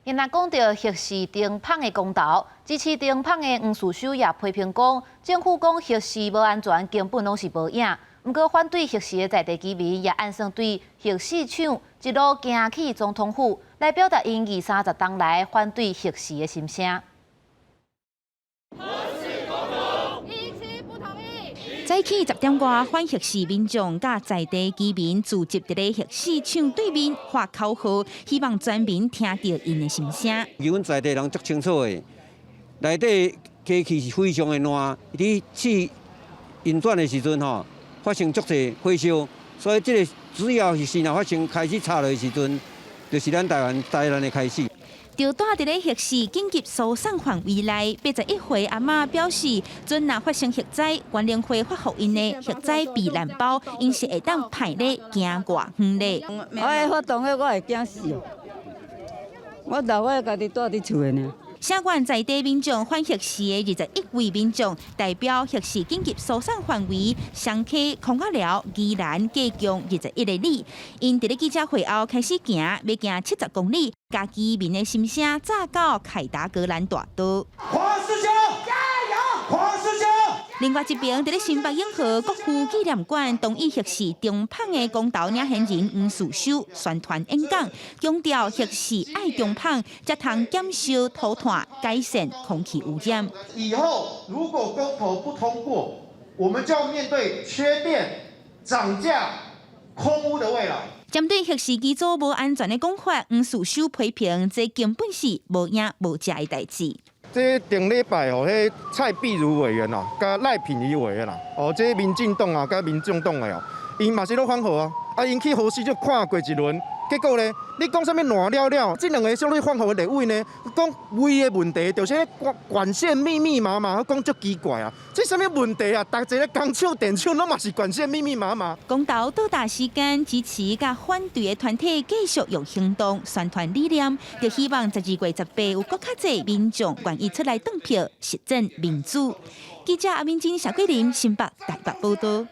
因若讲到核试停放的公投，支持停放的黄士修也批评讲，政府讲核试无安全，根本拢是无影。不过反对核试的在地居民也按算对核试厂一路行去总统府，来表达因30天来反对核试的心声。 早起10点外，反核试民众甲在地居民聚集伫咧核试厂对面发口号，希望全民听到因的心声。阮在地人足清楚的，内底机器是非常的烂，伫试运转的时阵吼，发生足侪火烧，所以这个主要是若发生开始插落的时阵，就是咱台湾灾难的开始。 就住伫咧核试紧急疏散范围内，81岁阿嬷表示，阵若发生核灾，关联会发互因的核灾避难包，因是会当派咧行外远咧。我的活动我会惊死，我老我家己住伫厝的呢。 社员在地民众反核试的21位民众代表核试紧急疏散范围，双溪、孔甲寮、宜兰、高雄21个里，因伫咧记者会后开始行，要行70公里，甲居民的心声炸到凯达格兰大道。黄士修，加油！黄士修。 另外一边，伫咧新北永和国父纪念馆同意核试中胖的公投领衔人黄士修宣传演讲，强调核试爱中胖，才通减少土炭，改善空气污染。以后如果公投不通过，我们就要面对缺电、涨价、空污的未来。 针对核试机组无安全的讲法，黄士修批评这根本是无影无食的代志。 这顶礼拜哦，迄蔡碧如委员哦，甲赖品妤委员啦，哦，这民进党啊，甲民众党的哦，因嘛是拢反核啊，啊，因去核试就看过一轮，结果呢，你讲啥物烂了了，这两个相对反核的立委呢，讲胃的问题，就是管线密密麻麻，讲足奇怪啊，这啥物问题啊？大家咧工厂、电厂拢嘛是管线密密麻麻。公投到达时间，支持甲反对的团体继续用行动宣传理念，就希望12月18有更较侪民众愿意出来投票，实践民主。记者阿明金、小桂林新北台北报道。